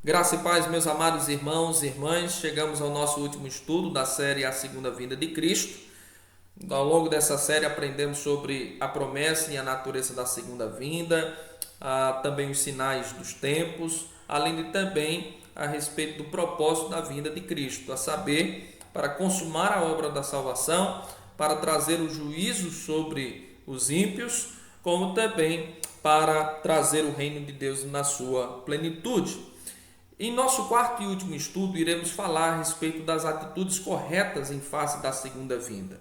Graça e paz, meus amados irmãos e irmãs, chegamos ao nosso último estudo da série A Segunda Vinda de Cristo. Ao longo dessa série aprendemos sobre a promessa e a natureza da segunda vinda, também os sinais dos tempos, além de também a respeito do propósito da vinda de Cristo, a saber, para consumar a obra da salvação, para trazer o juízo sobre os ímpios, como também para trazer o reino de Deus na sua plenitude. Em nosso quarto e último estudo, iremos falar a respeito das atitudes corretas em face da segunda vinda.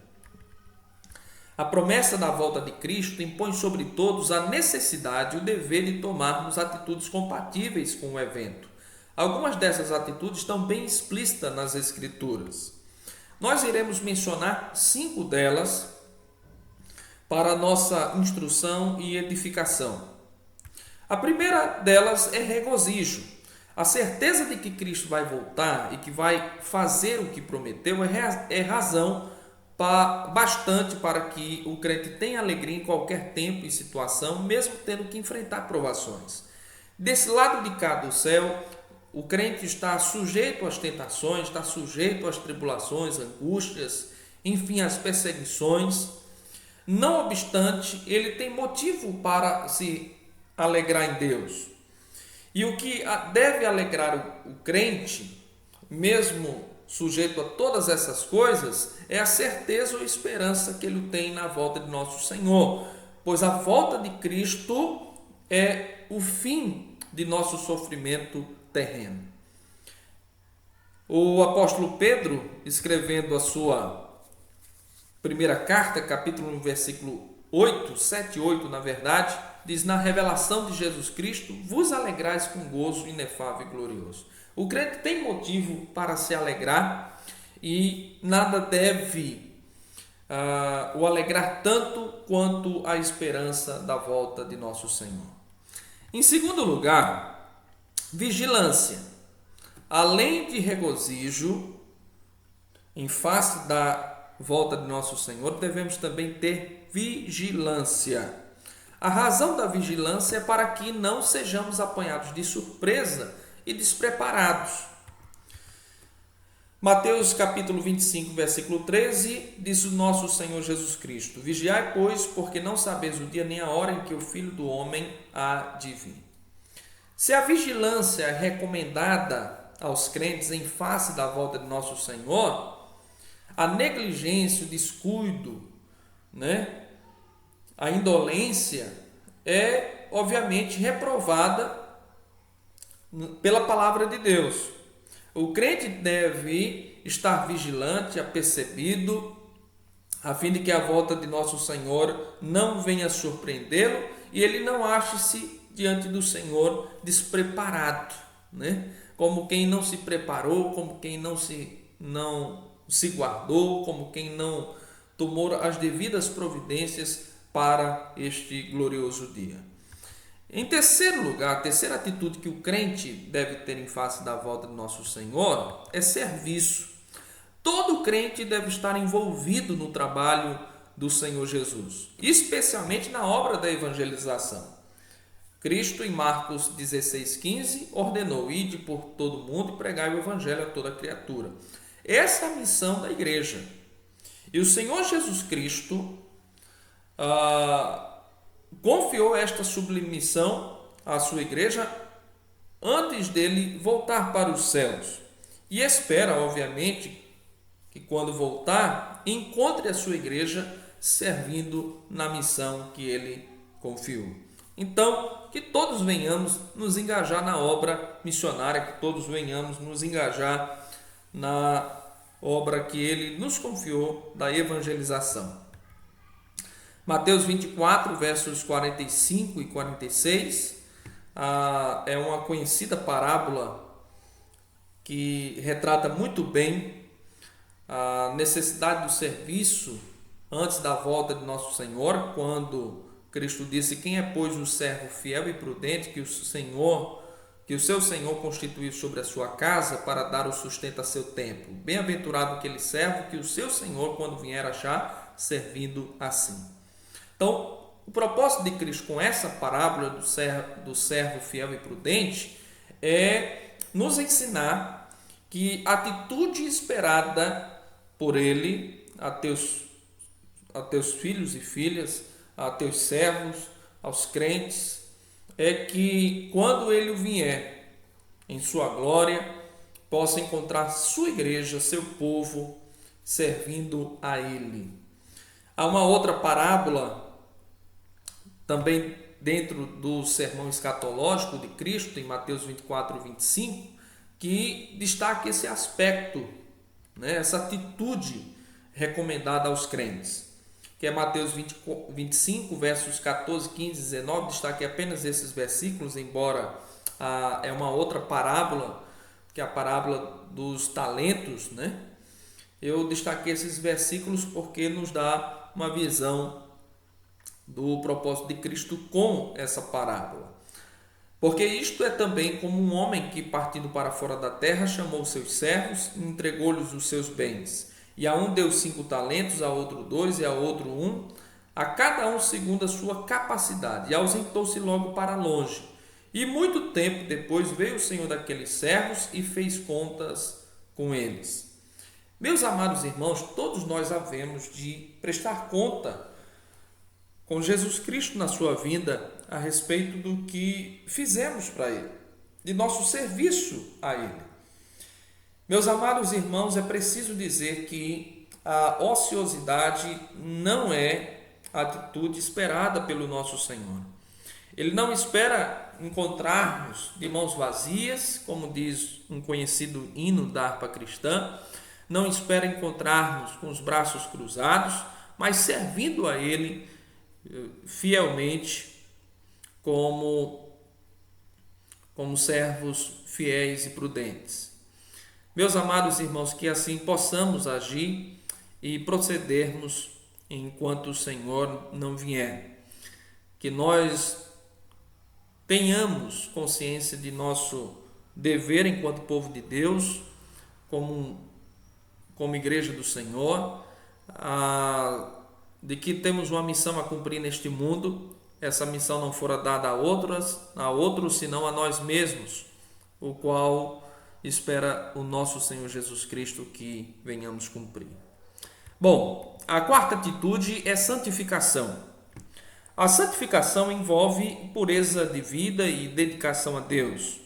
A promessa da volta de Cristo impõe sobre todos a necessidade e o dever de tomarmos atitudes compatíveis com o evento. Algumas dessas atitudes estão bem explícitas nas Escrituras. Nós iremos mencionar 5 delas para nossa instrução e edificação. A primeira delas é regozijo. A certeza de que Cristo vai voltar e que vai fazer o que prometeu é razão bastante para que o crente tenha alegria em qualquer tempo e situação, mesmo tendo que enfrentar provações. Desse lado de cá do céu, o crente está sujeito às tentações, está sujeito às tribulações, angústias, enfim, às perseguições. Não obstante, ele tem motivo para se alegrar em Deus. E o que deve alegrar o crente, mesmo sujeito a todas essas coisas, é a certeza ou esperança que ele tem na volta de nosso Senhor, pois a volta de Cristo é o fim de nosso sofrimento terreno. O apóstolo Pedro, escrevendo a sua primeira carta, capítulo 1, versículo 8, 7 e 8, na verdade, diz: na revelação de Jesus Cristo, vos alegrais com gozo inefável e glorioso. O crente tem motivo para se alegrar e nada deve o alegrar tanto quanto a esperança da volta de nosso Senhor. Em segundo lugar, vigilância. Além de regozijo em face da volta de nosso Senhor, devemos também ter vigilância. A razão da vigilância é para que não sejamos apanhados de surpresa e despreparados. Mateus capítulo 25, versículo 13, diz o nosso Senhor Jesus Cristo: vigiai, pois, porque não sabeis o dia nem a hora em que o Filho do Homem há de vir. Se a vigilância é recomendada aos crentes em face da volta de nosso Senhor, a negligência, o descuido, a indolência é, obviamente, reprovada pela palavra de Deus. O crente deve estar vigilante, apercebido, a fim de que a volta de nosso Senhor não venha surpreendê-lo e ele não ache-se diante do Senhor despreparado, como quem não se preparou, como quem não se guardou, como quem não tomou as devidas providências para este glorioso dia. Em terceiro lugar, a terceira atitude que o crente deve ter em face da volta de nosso Senhor é serviço. Todo crente deve estar envolvido no trabalho do Senhor Jesus, especialmente na obra da evangelização. Cristo, em Marcos 16,15, ordenou: ide por todo o mundo e pregai o evangelho a toda criatura. Essa é a missão da igreja. E o Senhor Jesus Cristo confiou esta sublime missão à sua igreja antes dele voltar para os céus. E espera, obviamente, que quando voltar, encontre a sua igreja servindo na missão que ele confiou. Então, que todos venhamos nos engajar na obra missionária, que todos venhamos nos engajar na obra que ele nos confiou da evangelização. Mateus 24, versos 45 e 46, é uma conhecida parábola que retrata muito bem a necessidade do serviço antes da volta de nosso Senhor, quando Cristo disse: quem é, pois, o servo fiel e prudente que o seu Senhor constituiu sobre a sua casa para dar o sustento a seu tempo? Bem-aventurado aquele servo que o seu Senhor, quando vier, achar servindo assim. Então, o propósito de Cristo com essa parábola do servo fiel e prudente é nos ensinar que a atitude esperada por Ele a teus filhos e filhas, a teus servos, aos crentes, é que quando Ele vier em sua glória, possa encontrar sua igreja, seu povo, servindo a Ele. Há uma outra parábola, também dentro do sermão escatológico de Cristo, em Mateus 24 e 25, que destaca esse aspecto, né, essa atitude recomendada aos crentes, que é Mateus 25, versos 14, 15 e 19, destaque apenas esses versículos, embora é uma outra parábola, que é a parábola dos talentos, né? Eu destaquei esses versículos porque nos dá uma visão do propósito de Cristo com essa parábola. Porque isto é também como um homem que, partindo para fora da terra, chamou seus servos e entregou-lhes os seus bens. E a um deu 5 talentos, a outro 2 e a outro 1, a cada um segundo a sua capacidade. E ausentou-se logo para longe. E muito tempo depois veio o Senhor daqueles servos e fez contas com eles. Meus amados irmãos, todos nós havemos de prestar conta com Jesus Cristo na sua vinda a respeito do que fizemos para Ele, de nosso serviço a Ele. Meus amados irmãos, é preciso dizer que a ociosidade não é a atitude esperada pelo nosso Senhor. Ele não espera encontrar-nos de mãos vazias, como diz um conhecido hino da harpa cristã, não espera encontrar-nos com os braços cruzados, mas servindo a Ele fielmente como servos fiéis e prudentes. Meus amados irmãos, que assim possamos agir e procedermos enquanto o Senhor não vier. Que nós tenhamos consciência de nosso dever enquanto povo de Deus, como igreja do Senhor, de que temos uma missão a cumprir neste mundo. Essa missão não fora dada a outros, senão a nós mesmos, o qual espera o nosso Senhor Jesus Cristo que venhamos cumprir. Bom, a quarta atitude é santificação. A santificação envolve pureza de vida e dedicação a Deus.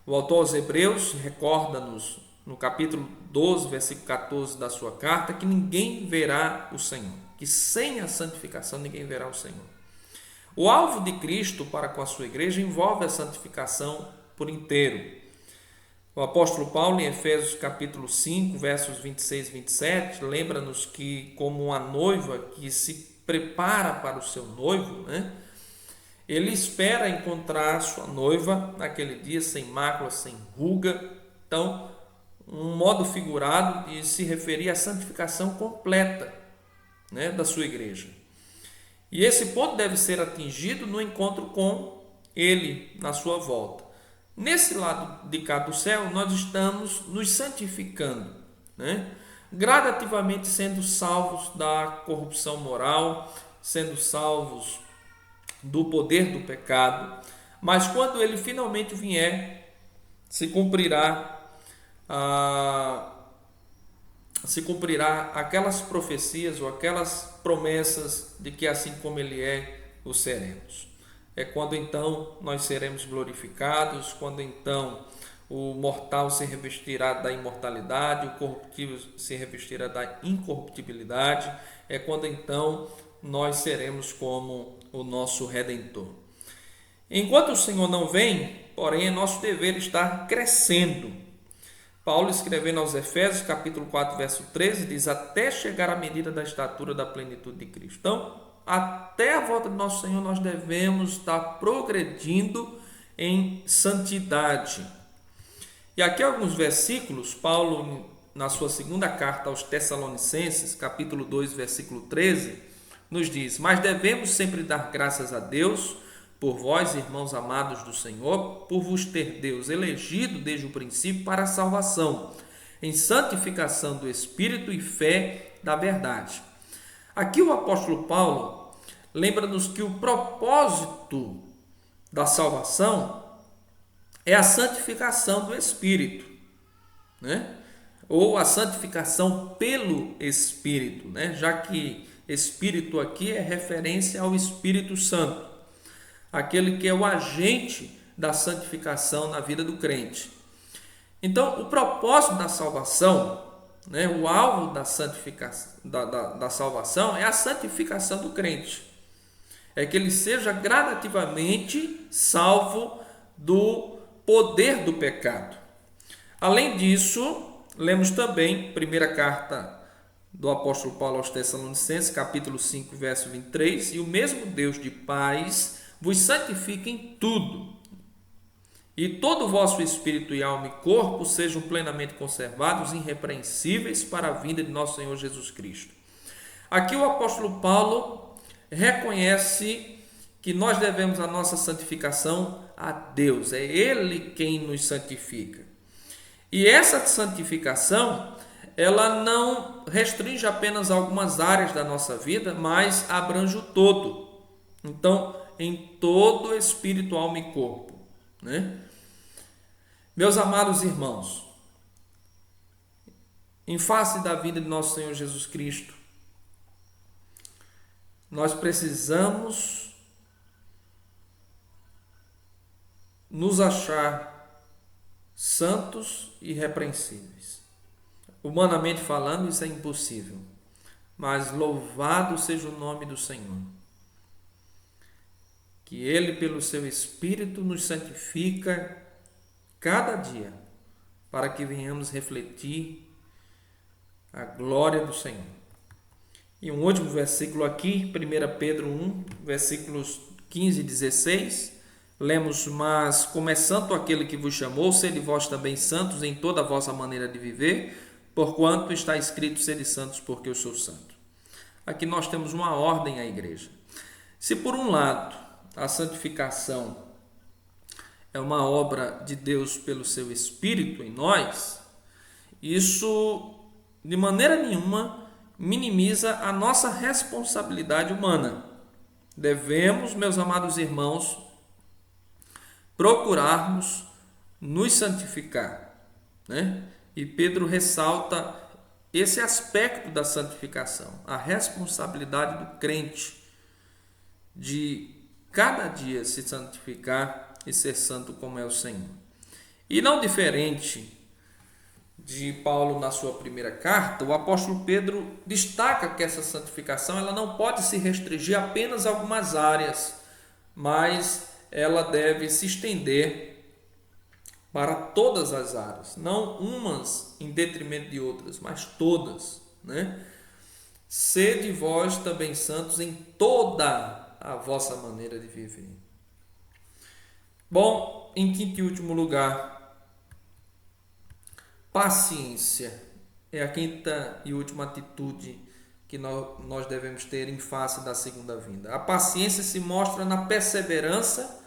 O autor aos Hebreus recorda-nos no capítulo 12, versículo 14 da sua carta, que ninguém verá o Senhor, que sem a santificação ninguém verá o Senhor. O alvo de Cristo para com a sua igreja envolve a santificação por inteiro. O apóstolo Paulo, em Efésios capítulo 5, versos 26 e 27, lembra-nos que, como uma noiva que se prepara para o seu noivo, né, ele espera encontrar sua noiva naquele dia sem mácula, sem ruga. Então, um modo figurado de se referir à santificação completa, né, da sua igreja. E esse ponto deve ser atingido no encontro com Ele na sua volta. Nesse lado de cá do céu, nós estamos nos santificando, né? Gradativamente sendo salvos da corrupção moral, sendo salvos do poder do pecado. Mas quando Ele finalmente vier, se cumprirá aquelas profecias ou aquelas promessas de que assim como Ele é, o seremos. É quando então nós seremos glorificados, quando então o mortal se revestirá da imortalidade, o corruptível se revestirá da incorruptibilidade, é quando então nós seremos como o nosso Redentor. Enquanto o Senhor não vem, porém, é nosso dever estar crescendo. Paulo, escrevendo aos Efésios, capítulo 4, verso 13, diz: até chegar à medida da estatura da plenitude de Cristo. Então, até a volta do nosso Senhor, nós devemos estar progredindo em santidade. E aqui alguns versículos, Paulo, na sua segunda carta aos Tessalonicenses, capítulo 2, versículo 13, nos diz: mas devemos sempre dar graças a Deus por vós, irmãos amados do Senhor, por vos ter Deus elegido desde o princípio para a salvação, em santificação do Espírito e fé da verdade. Aqui o apóstolo Paulo lembra-nos que o propósito da salvação é a santificação do Espírito, né? Ou a santificação pelo Espírito, né? Já que Espírito aqui é referência ao Espírito Santo, aquele que é o agente da santificação na vida do crente. Então, o propósito da salvação, né? O alvo da santificação, da salvação é a santificação do crente. É que ele seja gradativamente salvo do poder do pecado. Além disso, lemos também primeira carta do apóstolo Paulo aos Tessalonicenses, capítulo 5, verso 23, e o mesmo Deus de paz vos santifique em tudo, e todo o vosso espírito e alma e corpo sejam plenamente conservados, irrepreensíveis para a vinda de nosso Senhor Jesus Cristo. Aqui o apóstolo Paulo reconhece que nós devemos a nossa santificação a Deus, é Ele quem nos santifica. E essa santificação, ela não restringe apenas algumas áreas da nossa vida, mas abrange o todo. Então, em todo espírito, alma e corpo, né? Meus amados irmãos, em face da vida de nosso Senhor Jesus Cristo, nós precisamos nos achar santos e irrepreensíveis. Humanamente falando, isso é impossível, mas louvado seja o nome do Senhor. Que Ele, pelo seu Espírito, nos santifica cada dia, para que venhamos refletir a glória do Senhor. E um último versículo aqui, 1 Pedro 1, versículos 15 e 16, lemos: mas como é santo aquele que vos chamou, sede vós também santos em toda a vossa maneira de viver, porquanto está escrito: sede santos, porque eu sou santo. Aqui nós temos uma ordem à igreja. Se por um lado a santificação é uma obra de Deus pelo seu Espírito em nós, isso de maneira nenhuma minimiza a nossa responsabilidade humana. Devemos, meus amados irmãos, procurarmos nos santificar, né? E Pedro ressalta esse aspecto da santificação, a responsabilidade do crente de cada dia se santificar e ser santo como é o Senhor. E não diferente de Paulo na sua primeira carta, o apóstolo Pedro destaca que essa santificação ela não pode se restringir apenas a algumas áreas, mas ela deve se estender para todas as áreas, não umas em detrimento de outras, mas todas, né? Sede vós também santos em toda a vossa maneira de viver. Bom, em quinto e último lugar, paciência é a quinta e última atitude que nós devemos ter em face da segunda vinda. A paciência se mostra na perseverança,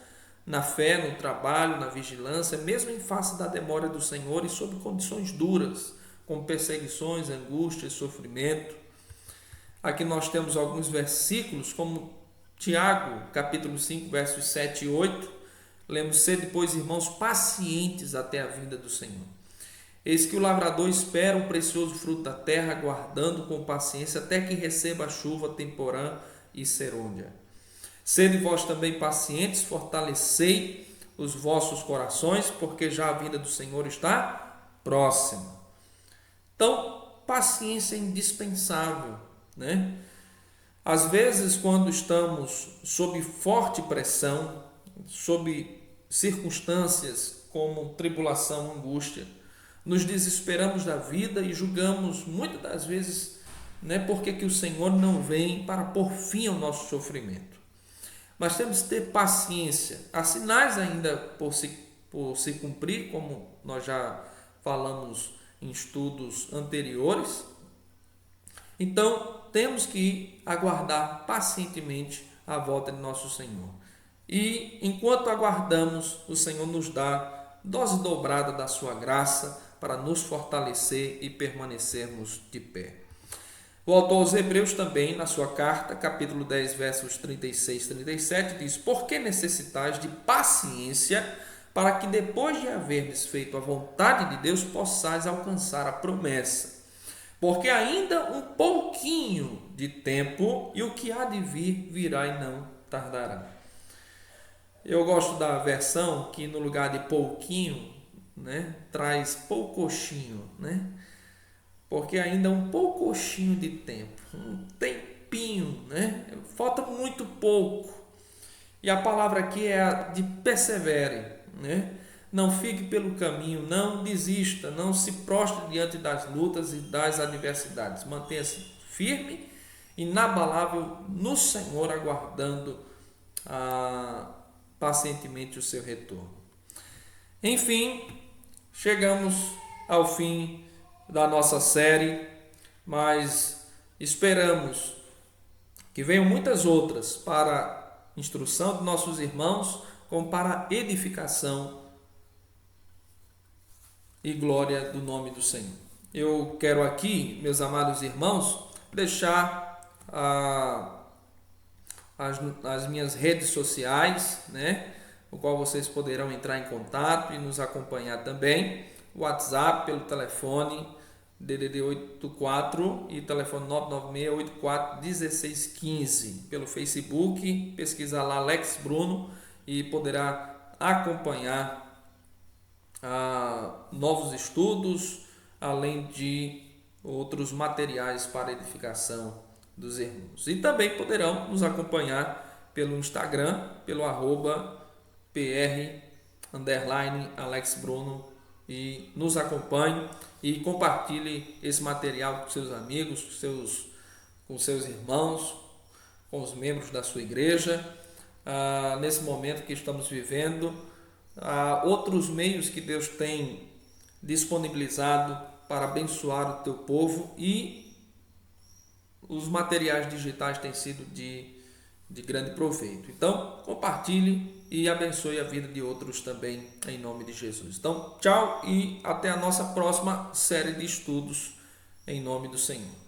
na fé, no trabalho, na vigilância, mesmo em face da demora do Senhor e sob condições duras, como perseguições, angústias, sofrimento. Aqui nós temos alguns versículos, como Tiago, capítulo 5, versos 7 e 8. Lemos: sede, pois, irmãos, pacientes até a vinda do Senhor. Eis que o lavrador espera o precioso fruto da terra, aguardando com paciência até que receba a chuva temporã e serôdia. Sede vós também pacientes, fortalecei os vossos corações, porque já a vinda do Senhor está próxima. Então, paciência é indispensável, né? Às vezes, quando estamos sob forte pressão, sob circunstâncias como tribulação, angústia, nos desesperamos da vida e julgamos muitas das vezes, né, porque que o Senhor não vem para pôr fim ao nosso sofrimento. Mas temos que ter paciência. Há sinais ainda por se cumprir, como nós já falamos em estudos anteriores. Então, temos que aguardar pacientemente a volta de nosso Senhor. E, enquanto aguardamos, o Senhor nos dá dose dobrada da sua graça para nos fortalecer e permanecermos de pé. O autor aos Hebreus também, na sua carta, capítulo 10, versos 36 e 37, diz: porque necessitais de paciência para que depois de haverdes feito a vontade de Deus, possais alcançar a promessa. Porque ainda um pouquinho de tempo, e o que há de vir, virá e não tardará. Eu gosto da versão que no lugar de pouquinho, né, traz poucochinho, né? Porque ainda um poucochinho de tempo, um tempinho, né? Falta muito pouco. E a palavra aqui é a de persevere, né? Não fique pelo caminho, não desista, não se prostre diante das lutas e das adversidades. Mantenha-se firme, inabalável no Senhor, aguardando pacientemente o seu retorno. Enfim, chegamos ao fim da nossa série, mas esperamos que venham muitas outras para instrução de nossos irmãos, como para edificação e glória do nome do Senhor. Eu quero aqui, meus amados irmãos, deixar as minhas redes sociais, né, o qual vocês poderão entrar em contato e nos acompanhar também. WhatsApp pelo telefone DDD 84 e telefone 996841615. Pelo Facebook, pesquisar lá Alex Bruno e poderá acompanhar novos estudos, além de outros materiais para edificação dos irmãos. E também poderão nos acompanhar pelo Instagram, pelo @PR_Alex Bruno, e nos acompanhe e compartilhe esse material com seus amigos, com seus irmãos, com os membros da sua igreja. Nesse momento que estamos vivendo, outros meios que Deus tem disponibilizado para abençoar o teu povo, e os materiais digitais têm sido de grande proveito. Então, compartilhe e abençoe a vida de outros também, em nome de Jesus. Então, tchau e até a nossa próxima série de estudos, em nome do Senhor.